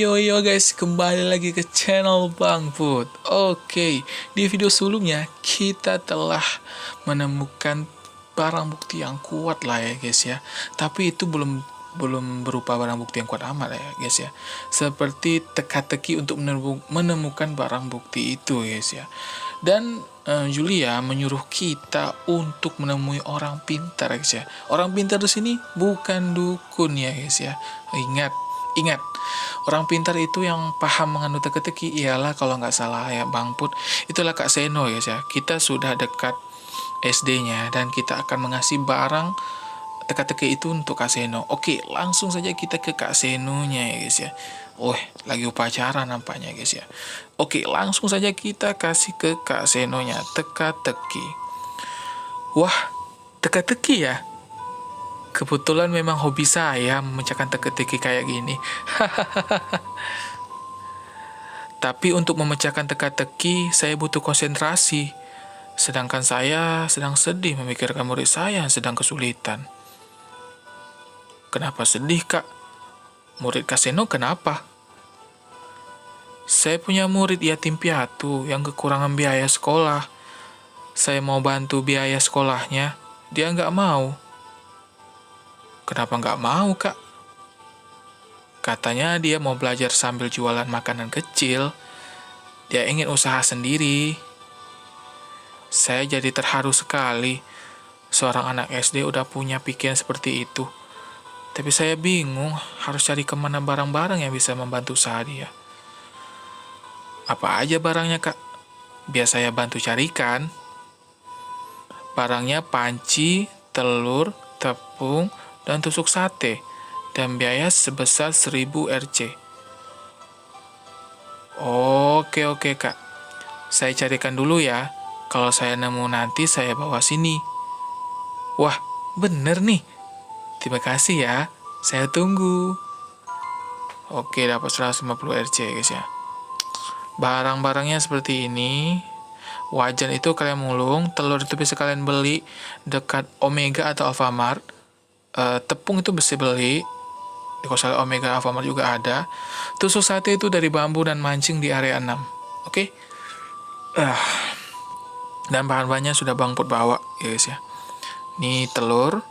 Yo guys, kembali lagi ke channel Bang Put. Oke, di video sebelumnya kita telah menemukan barang bukti yang kuat lah ya guys ya. Tapi itu belum belum berupa barang bukti yang kuat amat ya guys ya. Seperti teka-teki untuk menemukan barang bukti itu guys ya. Dan Julia menyuruh kita untuk menemui orang pintar guys ya. Orang pintar di sini bukan dukun ya guys ya. Ingat, orang pintar itu yang paham mengenai teka-teki ialah kalau nggak salah ya Bang Put, itulah Kak Seno ya. Kita sudah dekat SD-nya dan kita akan mengasih barang teka-teki itu untuk Kak Seno. Oke, langsung saja kita ke Kak Seno-nya ya guys ya. Oh, lagi upacara nampaknya guys ya. Oke, langsung saja kita kasih ke Kak Seno-nya teka-teki. Wah, teka-teki ya? Kebetulan memang hobi saya memecahkan teka-teki kayak gini. Tapi untuk memecahkan teka-teki, saya butuh konsentrasi. Sedangkan saya sedang sedih memikirkan murid saya yang sedang kesulitan. Kenapa sedih, Kak? Murid Kak Seno kenapa? Saya punya murid yatim piatu yang kekurangan biaya sekolah. Saya mau bantu biaya sekolahnya, dia nggak mau. Kenapa nggak mau, Kak? Katanya dia mau belajar sambil jualan makanan kecil. Dia ingin usaha sendiri. Saya jadi terharu sekali. Seorang anak SD udah punya pikiran seperti itu. Tapi saya bingung harus cari kemana barang-barang yang bisa membantu usaha dia. Apa aja barangnya, Kak? Biar saya bantu carikan. Barangnya panci, telur, tepung, dan tusuk sate, dan biaya sebesar 1000 Rc. Oke Kak, saya carikan dulu ya. Kalau saya nemu nanti saya bawa sini. Wah, bener nih. Terima kasih ya, saya tunggu. Oke, dapat 150 Rc guys ya. Barang-barangnya seperti ini. Wajan itu kalian mulung, telur itu bisa kalian beli dekat Omega atau Alfamart. Tepung itu bisa beli di Kosal Omega Alfamart juga ada. Tusuk sate itu dari bambu dan mancing di area 6. Oke. Dan bahan-bahannya sudah Bang Put bawa ya guys ya. Ini telur.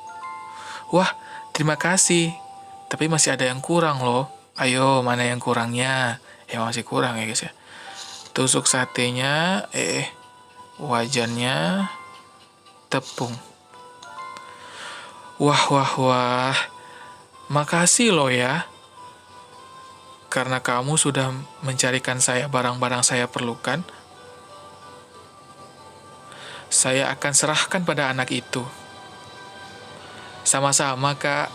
Wah, terima kasih. Tapi masih ada yang kurang loh. Ayo, mana yang kurangnya? Ya masih kurang ya guys ya. Tusuk satenya, wajannya, tepung. Wah. Makasih loh ya. Karena kamu sudah mencarikan saya barang-barang saya perlukan. Saya akan serahkan pada anak itu. Sama-sama, Kak.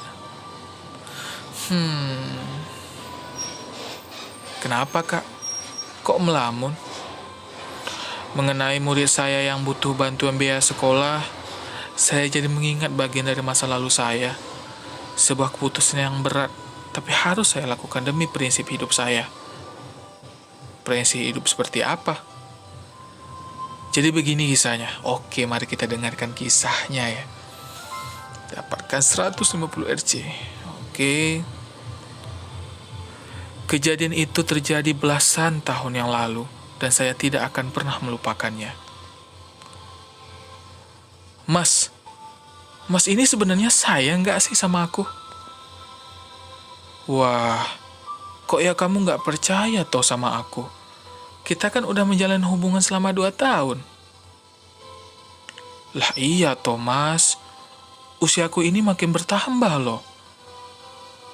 Kenapa, Kak? Kok melamun? Mengenai murid saya yang butuh bantuan biaya sekolah, saya jadi mengingat bagian dari masa lalu saya. Sebuah keputusan yang berat, tapi harus saya lakukan demi prinsip hidup saya. Prinsip hidup seperti apa? Jadi begini kisahnya. Oke, mari kita dengarkan kisahnya ya. Dapatkan 150 Rc. Oke. Kejadian itu terjadi belasan tahun yang lalu, dan saya tidak akan pernah melupakannya. Mas ini sebenarnya sayang nggak sih sama aku? Wah, kok ya kamu nggak percaya toh sama aku? Kita kan udah menjalin hubungan selama 2 tahun. Lah iya toh mas, usiaku ini makin bertambah loh.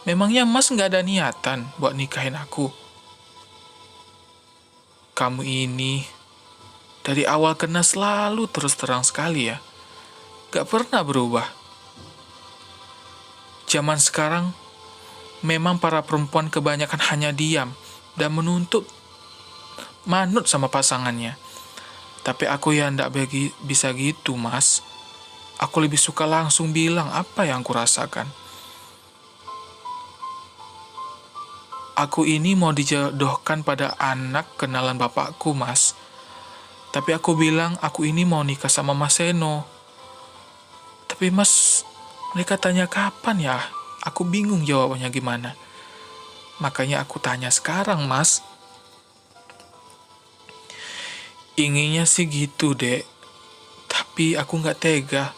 Memangnya mas nggak ada niatan buat nikahin aku? Kamu ini dari awal kenal selalu terus terang sekali ya. Gak pernah berubah. Zaman sekarang, memang para perempuan kebanyakan hanya diam dan menuntut manut sama pasangannya. Tapi aku ya ndak bisa gitu, mas. Aku lebih suka langsung bilang apa yang aku rasakan. Aku ini mau dijodohkan pada anak kenalan bapakku, mas. Tapi aku bilang aku ini mau nikah sama Mas Seno. Tapi mas, mereka tanya kapan ya? Aku bingung jawabannya gimana. Makanya aku tanya sekarang, Mas. Inginnya sih gitu, Dek. Tapi aku nggak tega.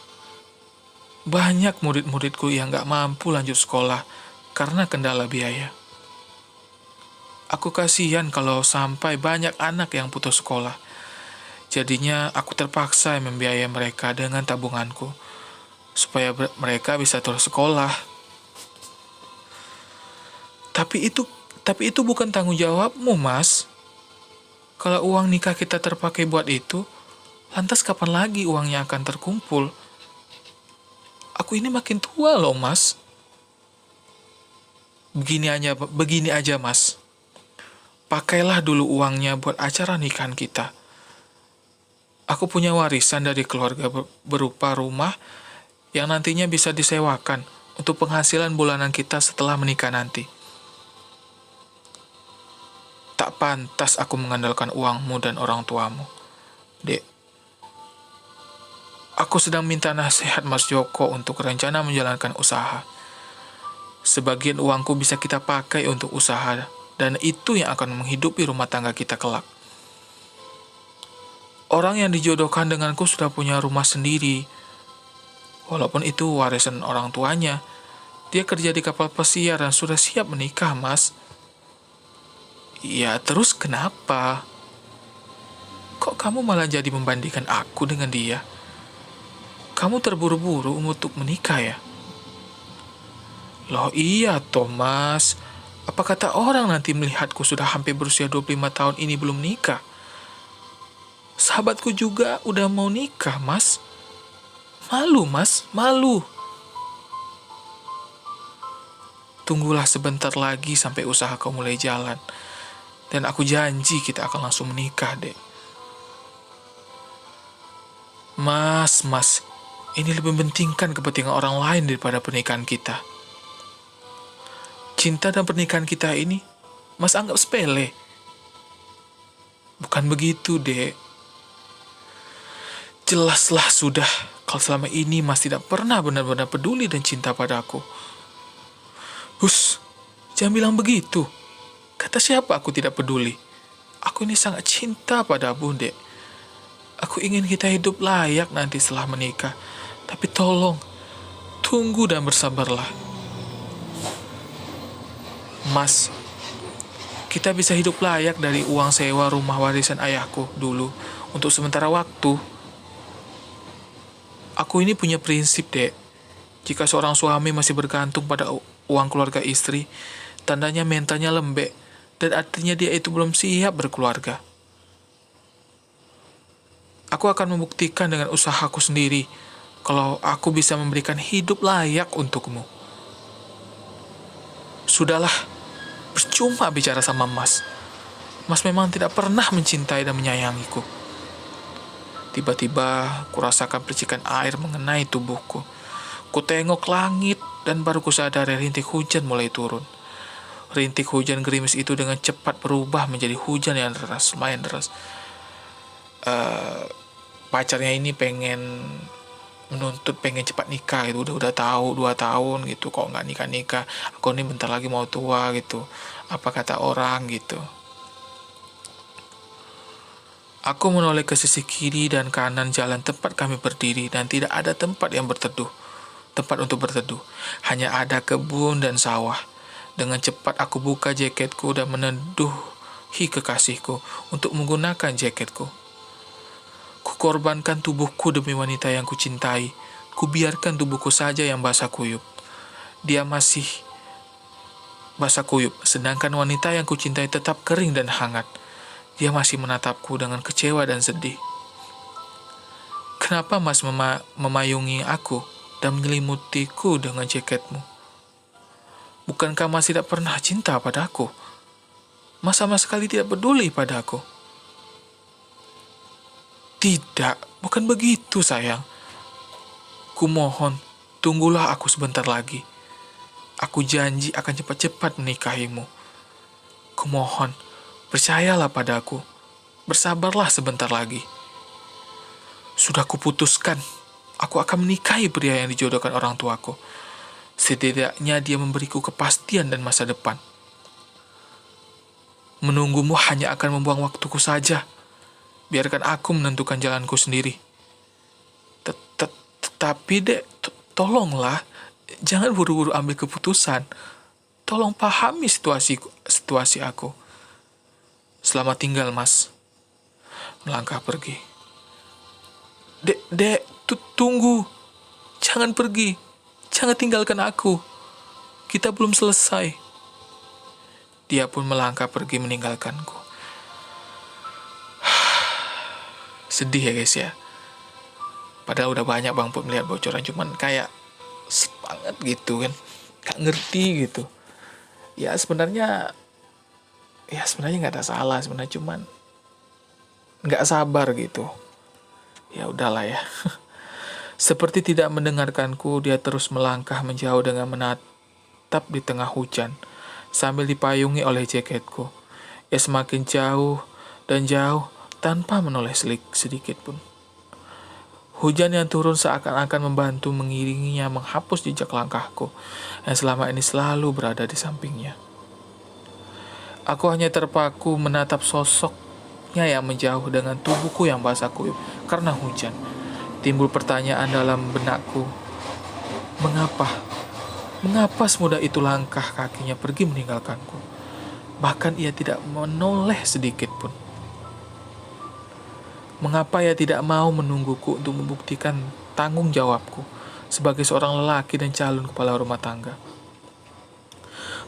Banyak murid-muridku yang nggak mampu lanjut sekolah karena kendala biaya. Aku kasihan kalau sampai banyak anak yang putus sekolah. Jadinya aku terpaksa membiayai mereka dengan tabunganku, supaya mereka bisa terus sekolah. Tapi itu bukan tanggung jawabmu, Mas. Kalau uang nikah kita terpakai buat itu, lantas kapan lagi uangnya akan terkumpul? Aku ini makin tua loh, Mas. Begini aja, Mas. Pakailah dulu uangnya buat acara nikahan kita. Aku punya warisan dari keluarga berupa rumah yang nantinya bisa disewakan untuk penghasilan bulanan kita setelah menikah nanti. Tak pantas aku mengandalkan uangmu dan orang tuamu, Dek. Aku sedang minta nasihat Mas Joko untuk rencana menjalankan usaha. Sebagian uangku bisa kita pakai untuk usaha, dan itu yang akan menghidupi rumah tangga kita kelak. Orang yang dijodohkan denganku sudah punya rumah sendiri. Walaupun itu warisan orang tuanya, dia kerja di kapal pesiar dan sudah siap menikah, Mas. Ya, terus kenapa? Kok kamu malah jadi membandingkan aku dengan dia? Kamu terburu-buru untuk menikah ya? Loh iya, Thomas. Apa kata orang nanti melihatku sudah hampir berusia 25 tahun ini belum nikah? Sahabatku juga udah mau nikah, Mas. Malu, Mas, malu. Tunggulah sebentar lagi sampai usaha kau mulai jalan. Dan aku janji kita akan langsung menikah, Dek. Mas, ini lebih pentingkan kepentingan orang lain daripada pernikahan kita. Cinta dan pernikahan kita ini, Mas anggap sepele. Bukan begitu, Dek. Jelaslah sudah, kalau selama ini Mas tidak pernah benar-benar peduli dan cinta padaku. Jangan bilang begitu. Kata siapa aku tidak peduli? Aku ini sangat cinta padamu, Dek. Aku ingin kita hidup layak nanti setelah menikah. Tapi tolong, tunggu dan bersabarlah. Mas, kita bisa hidup layak dari uang sewa rumah warisan ayahku dulu untuk sementara waktu. Aku ini punya prinsip, Dek. Jika seorang suami masih bergantung pada uang keluarga istri, tandanya mentalnya lembek, dan artinya dia itu belum siap berkeluarga. Aku akan membuktikan dengan usahaku sendiri kalau aku bisa memberikan hidup layak untukmu. Sudahlah, percuma bicara sama Mas. Mas memang tidak pernah mencintai dan menyayangiku. Tiba-tiba, kurasakan percikan air mengenai tubuhku. Ku tengok langit dan baru kusadari rintik hujan mulai turun. Rintik hujan gerimis itu dengan cepat berubah menjadi hujan yang deras, lumayan deras. Pacarnya ini pengen cepat nikah gitu, udah tahu 2 tahun gitu, kok nggak nikah, aku ini bentar lagi mau tua gitu, apa kata orang gitu. Aku menoleh ke sisi kiri dan kanan jalan tempat kami berdiri, dan tidak ada tempat untuk berteduh, hanya ada kebun dan sawah. Dengan cepat aku buka jaketku dan meneduhi kekasihku untuk menggunakan jaketku. Kukorbankan tubuhku demi wanita yang kucintai. Kubiarkan tubuhku saja yang basah kuyup. Dia masih basah kuyup, sedangkan wanita yang kucintai tetap kering dan hangat. Dia masih menatapku dengan kecewa dan sedih. Kenapa Mas memayungi aku dan menyelimutiku dengan jaketmu? Bukankah Mas tidak pernah cinta padaku? Mas sama sekali tidak peduli padaku. Tidak, bukan begitu sayang. Kumohon, tunggulah aku sebentar lagi. Aku janji akan cepat-cepat menikahimu. Kumohon, percayalah padaku. Bersabarlah sebentar lagi. Sudah kuputuskan, aku akan menikahi pria yang dijodohkan orang tuaku. Setidaknya dia memberiku kepastian dan masa depan. Menunggumu hanya akan membuang waktuku saja. Biarkan aku menentukan jalanku sendiri. Tetapi dek, tolonglah, jangan buru-buru ambil keputusan. Tolong pahami situasi aku. Selamat tinggal, Mas. Melangkah pergi. Dek, tunggu. Jangan pergi. Jangan tinggalkan aku. Kita belum selesai. Dia pun melangkah pergi meninggalkanku. Sedih ya guys ya. Padahal udah banyak Bang Put melihat bocoran, cuman kayak semangat gitu kan. Gak ngerti gitu. Ya sebenarnya nggak ada salah sebenarnya, cuman nggak sabar gitu. Ya udahlah ya. Seperti tidak mendengarkanku, dia terus melangkah menjauh dengan menatap di tengah hujan, sambil dipayungi oleh jaketku. Ia semakin jauh dan jauh, tanpa menoleh sedikit pun. Hujan yang turun seakan-akan membantu mengiringinya menghapus jejak langkahku, yang selama ini selalu berada di sampingnya. Aku hanya terpaku menatap sosoknya yang menjauh dengan tubuhku yang basah kuyup karena hujan. Timbul pertanyaan dalam benakku, mengapa? Mengapa semudah itu langkah kakinya pergi meninggalkanku? Bahkan ia tidak menoleh sedikit pun. Mengapa ia tidak mau menungguku untuk membuktikan tanggung jawabku sebagai seorang lelaki dan calon kepala rumah tangga?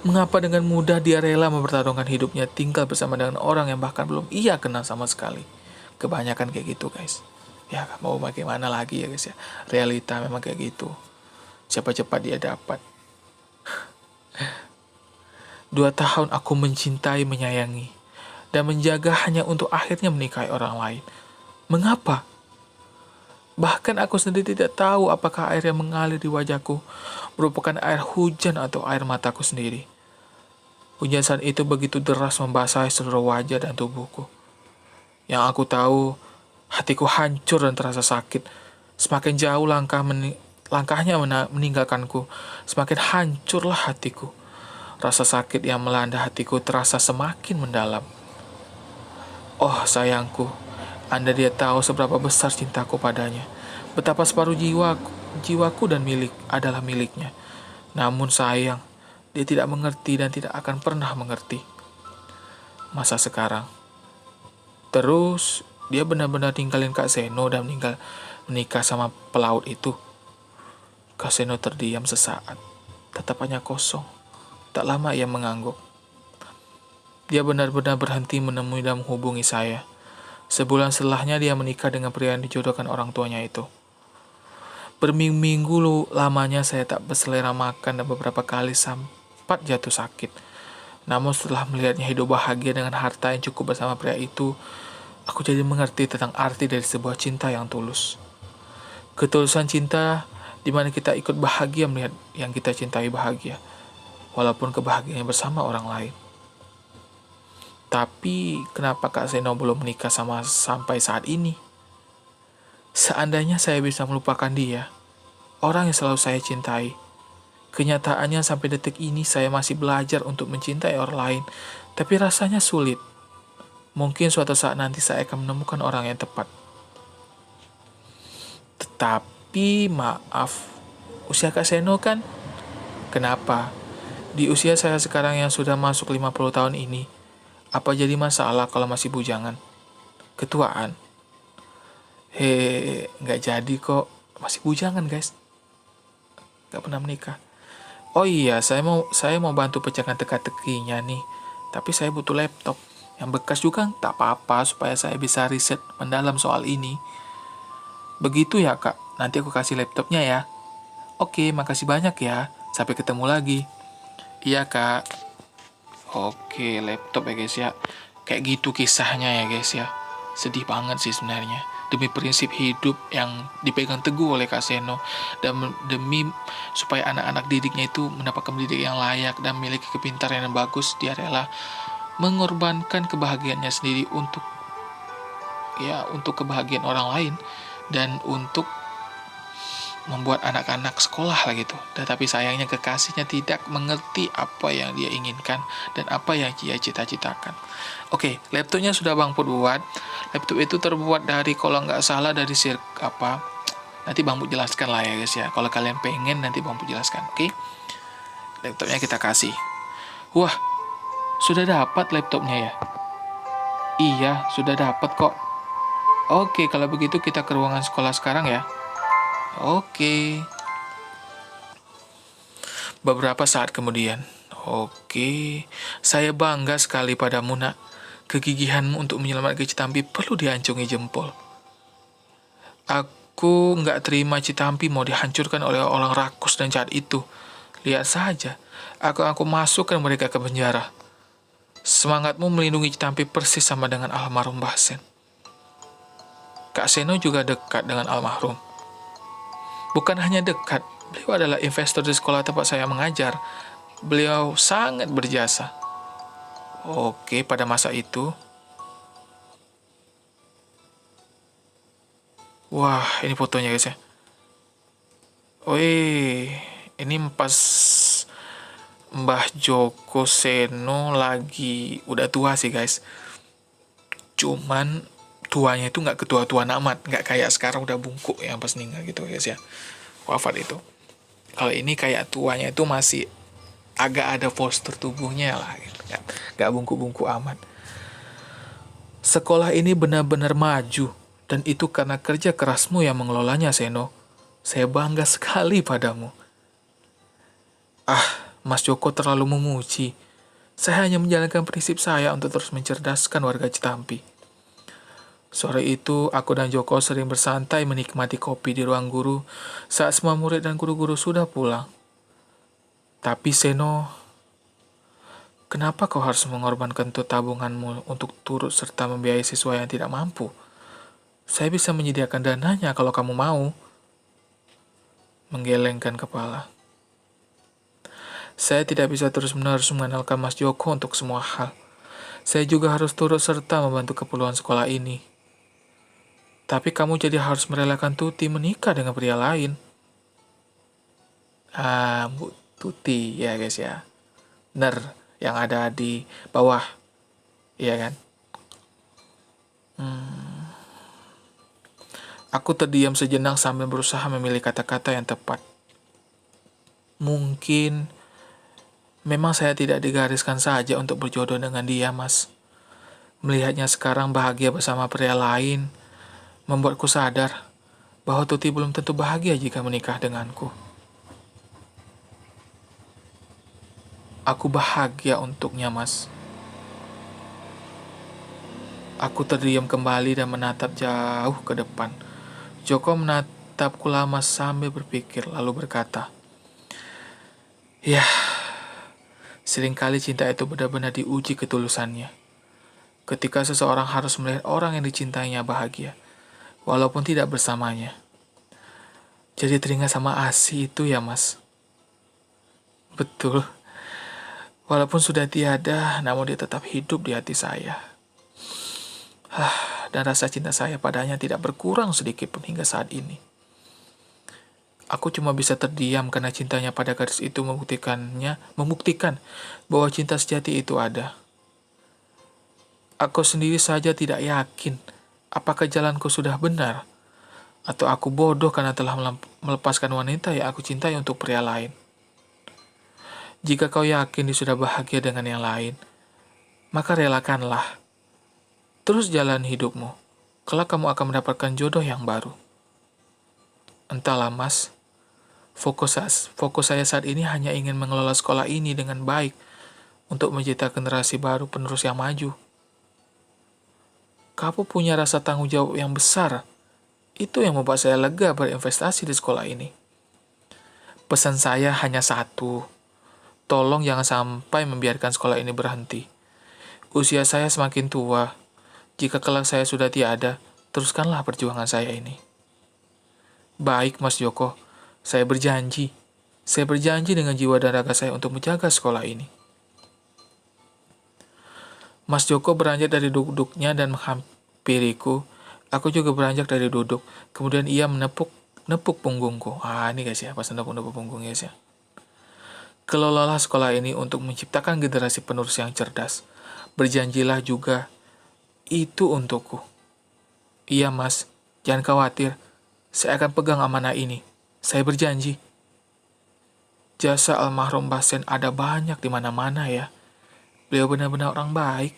Mengapa dengan mudah dia rela mempertaruhkan hidupnya tinggal bersama dengan orang yang bahkan belum ia kenal sama sekali? Kebanyakan kayak gitu guys. Ya mau bagaimana lagi ya guys ya. Realita memang kayak gitu. Cepat-cepat dia dapat. 2 tahun aku mencintai, menyayangi, dan menjaga hanya untuk akhirnya menikahi orang lain. Mengapa? Bahkan aku sendiri tidak tahu apakah air yang mengalir di wajahku merupakan air hujan atau air mataku sendiri. Hujan saat itu begitu deras membasahi seluruh wajah dan tubuhku. Yang aku tahu, hatiku hancur dan terasa sakit. Semakin jauh langkahnya meninggalkanku, semakin hancurlah hatiku. Rasa sakit yang melanda hatiku terasa semakin mendalam. Oh sayangku, Anda dia tahu seberapa besar cintaku padanya. Betapa separuh jiwaku dan adalah miliknya. Namun sayang, dia tidak mengerti dan tidak akan pernah mengerti. Masa sekarang. Terus, dia benar-benar tinggalin Kak Seno dan menikah sama pelaut itu. Kak Seno terdiam sesaat. Tatapannya kosong. Tak lama ia mengangguk. Dia benar-benar berhenti menemui dan menghubungi saya. Sebulan setelahnya dia menikah dengan pria yang dijodohkan orang tuanya itu. Berminggu-minggu lamanya saya tak berselera makan dan beberapa kali sempat jatuh sakit. Namun setelah melihatnya hidup bahagia dengan harta yang cukup bersama pria itu, aku jadi mengerti tentang arti dari sebuah cinta yang tulus. Ketulusan cinta di mana kita ikut bahagia melihat yang kita cintai bahagia, walaupun kebahagiaannya bersama orang lain. Tapi kenapa Kak Seno belum menikah sampai saat ini? Seandainya saya bisa melupakan dia, orang yang selalu saya cintai. Kenyataannya sampai detik ini saya masih belajar untuk mencintai orang lain, tapi rasanya sulit. Mungkin suatu saat nanti saya akan menemukan orang yang tepat. Tetapi maaf, usia Kak Seno kan? Kenapa? Di usia saya sekarang yang sudah masuk 50 tahun ini, apa jadi masalah kalau masih bujangan? Ketuaan? Nggak jadi kok. Masih bujangan guys. Nggak pernah menikah. Oh iya, saya mau bantu pecahkan teka-tekinya nih. Tapi saya butuh laptop. Yang bekas juga tak apa-apa supaya saya bisa riset mendalam soal ini. Begitu ya kak, nanti aku kasih laptopnya ya. Oke, makasih banyak ya. Sampai ketemu lagi. Iya kak. Oke, laptop ya guys ya. Kayak gitu kisahnya ya guys ya. Sedih banget sih sebenarnya. Demi prinsip hidup yang dipegang teguh oleh Kak Seno. Dan demi supaya anak-anak didiknya itu mendapatkan pendidikan yang layak dan memiliki kepintaran yang bagus, dia rela mengorbankan kebahagiaannya sendiri untuk kebahagiaan orang lain dan untuk membuat anak-anak sekolah lah gitu. Tetapi sayangnya kekasihnya tidak mengerti apa yang dia inginkan dan apa yang dia cita-citakan. Oke, laptopnya sudah Bang Put buat. Laptop itu terbuat dari, kalau nggak salah, dari nanti Bang Put jelaskan lah ya guys ya. Kalau kalian pengen nanti Bang Put jelaskan. Oke, laptopnya kita kasih. Wah, sudah dapat laptopnya ya? Iya, sudah dapat kok. Oke, kalau begitu kita ke ruangan sekolah sekarang ya. Oke. Beberapa saat kemudian. Oke, saya bangga sekali padamu, nak. Kegigihanmu untuk menyelamatkan Citampi perlu diancungi jempol. Aku nggak terima Citampi mau dihancurkan oleh orang rakus dan jahat itu. Lihat saja, aku masukkan mereka ke penjara. Semangatmu melindungi Citampi persis sama dengan almarhum Mbah Sen. Kak Seno juga dekat dengan almarhum. Bukan hanya dekat, beliau adalah investor di sekolah tempat saya mengajar. Beliau sangat berjasa. Oke, pada masa itu. Wah, ini fotonya guys ya. Wih, ini pas Mbah Joko Seno lagi udah tua sih guys. Cuman tuanya itu nggak ketua-tuaan amat, nggak kayak sekarang udah bungkuk yang pas meninggal gitu guys ya. Wafat itu. Kalau ini kayak tuanya itu masih agak ada postur tubuhnya lah gitu. Nggak bungkuk-bungkuk amat. Sekolah ini benar-benar maju, dan itu karena kerja kerasmu yang mengelolanya, Seno. Saya bangga sekali padamu. Ah, Mas Joko terlalu memuji. Saya hanya menjalankan prinsip saya untuk terus mencerdaskan warga Citampi. Sore itu, aku dan Joko sering bersantai menikmati kopi di ruang guru saat semua murid dan guru-guru sudah pulang. Tapi Seno, kenapa kau harus mengorbankan tabunganmu untuk turut serta membiayai siswa yang tidak mampu? Saya bisa menyediakan dananya kalau kamu mau. Menggelengkan kepala. Saya tidak bisa terus-menerus mengandalkan Mas Joko untuk semua hal. Saya juga harus turut serta membantu keperluan sekolah ini. Tapi kamu jadi harus merelakan Tuti menikah dengan pria lain. Bu Tuti ya guys ya. Bener, yang ada di bawah. Iya kan? Aku terdiam sejenak sambil berusaha memilih kata-kata yang tepat. Mungkin memang saya tidak digariskan saja untuk berjodoh dengan dia, Mas. Melihatnya sekarang bahagia bersama pria lain, membuatku sadar bahwa Tuti belum tentu bahagia jika menikah denganku. Aku bahagia untuknya, Mas. Aku terdiam kembali dan menatap jauh ke depan. Joko menatapku lama sambil berpikir, lalu berkata, "Ya, seringkali cinta itu benar-benar diuji ketulusannya. Ketika seseorang harus melihat orang yang dicintainya bahagia, walaupun tidak bersamanya. Jadi teringat sama Asi itu ya, Mas." Betul. Walaupun sudah tiada, namun dia tetap hidup di hati saya. Dan rasa cinta saya padanya tidak berkurang sedikit pun hingga saat ini. Aku cuma bisa terdiam karena cintanya pada gadis itu membuktikan bahwa cinta sejati itu ada. Aku sendiri saja tidak yakin apakah jalanku sudah benar, atau aku bodoh karena telah melepaskan wanita yang aku cintai untuk pria lain. Jika kau yakin dia sudah bahagia dengan yang lain, maka relakanlah. Terus jalan hidupmu. Kelak kamu akan mendapatkan jodoh yang baru. Entahlah, Mas. Fokus saya saat ini hanya ingin mengelola sekolah ini dengan baik untuk menciptakan generasi baru penerus yang maju. Kamu punya rasa tanggung jawab yang besar. Itu yang membuat saya lega berinvestasi di sekolah ini. Pesan saya hanya satu. Tolong jangan sampai membiarkan sekolah ini berhenti. Usia saya semakin tua. Jika kelak saya sudah tiada, teruskanlah perjuangan saya ini. Baik, Mas Joko. Saya berjanji. Saya berjanji dengan jiwa dan raga saya untuk menjaga sekolah ini. Mas Joko beranjak dari duduknya dan menghampiriku. Aku juga beranjak dari duduk. Kemudian ia menepuk nepuk punggungku. Ini guys ya, pas nepuk punggung guys ya. Kelolalah sekolah ini untuk menciptakan generasi penerus yang cerdas. Berjanjilah juga itu untukku. Iya mas, jangan khawatir. Saya akan pegang amanah ini. Saya berjanji. Jasa almarhum Basen ada banyak di mana-mana ya. Beliau benar-benar orang baik.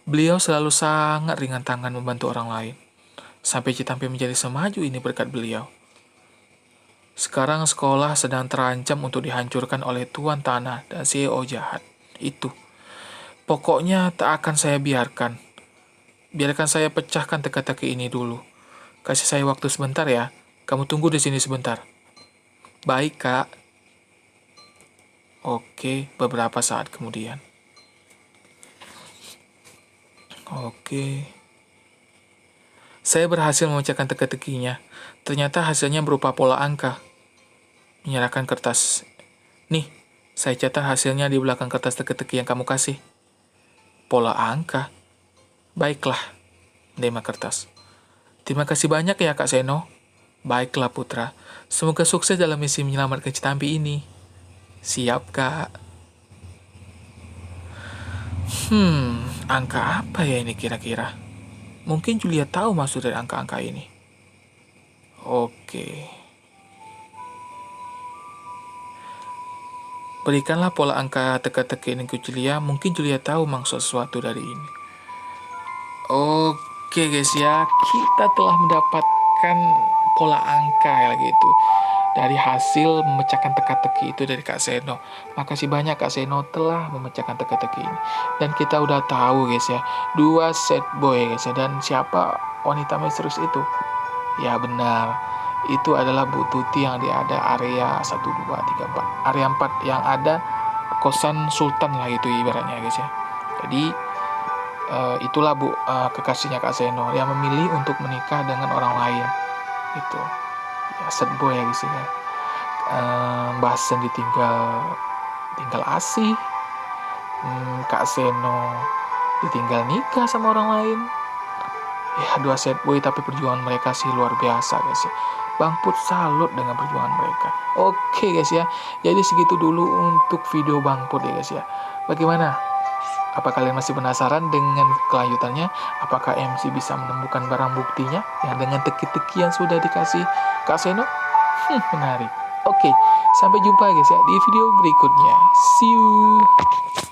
Beliau selalu sangat ringan tangan membantu orang lain. Sampai Citampe menjadi semaju ini berkat beliau. Sekarang sekolah sedang terancam untuk dihancurkan oleh tuan tanah dan CEO jahat. Itu. Pokoknya tak akan saya biarkan. Biarkan saya pecahkan teka-teki ini dulu. Kasih saya waktu sebentar ya. Kamu tunggu di sini sebentar. Baik, Kak. Oke, beberapa saat kemudian. Oke. Saya berhasil memecahkan teka-tekinya. Ternyata hasilnya berupa pola angka. Menyerahkan kertas. Nih, saya catat hasilnya di belakang kertas teka-teki yang kamu kasih. Pola angka. Baiklah, menerima kertas. Terima kasih banyak ya Kak Seno. Baiklah Putra, semoga sukses dalam misi menyelamatkan Citampi ini. Siap Kak. Angka apa ya ini kira-kira? Mungkin Julia tahu maksud dari angka-angka ini. Oke. Berikanlah pola angka teka-teki ini ke Julia, mungkin Julia tahu maksud sesuatu dari ini. Oke guys ya, kita telah mendapatkan pola angka ya gitu. Dari hasil memecahkan teka-teki itu dari Kak Seno. Makasih banyak Kak Seno telah memecahkan teka-teki ini. Dan kita udah tahu guys ya, 2 set boy guys ya. Dan siapa wanita misterius itu? Ya benar, itu adalah Bu Tuti yang ada area 1, 2, 3, 4. Area 4 yang ada kosan sultan lah itu ibaratnya guys ya. Jadi itulah kekasihnya Kak Seno yang memilih untuk menikah dengan orang lain. Itu. Ya, set boy ya guys ya. Basen tinggal asih. Kak Seno ditinggal nikah sama orang lain. Ya 2 set boy tapi perjuangan mereka sih luar biasa guys ya. Bang Put salut dengan perjuangan mereka. Oke guys ya. Jadi segitu dulu untuk video Bang Put ya guys ya. Bagaimana? Apa kalian masih penasaran dengan kelanjutannya? Apakah MC bisa menemukan barang buktinya yang dengan teki-teki yang sudah dikasih Kak Seno? Menarik. Oke, sampai jumpa guys ya di video berikutnya. See you.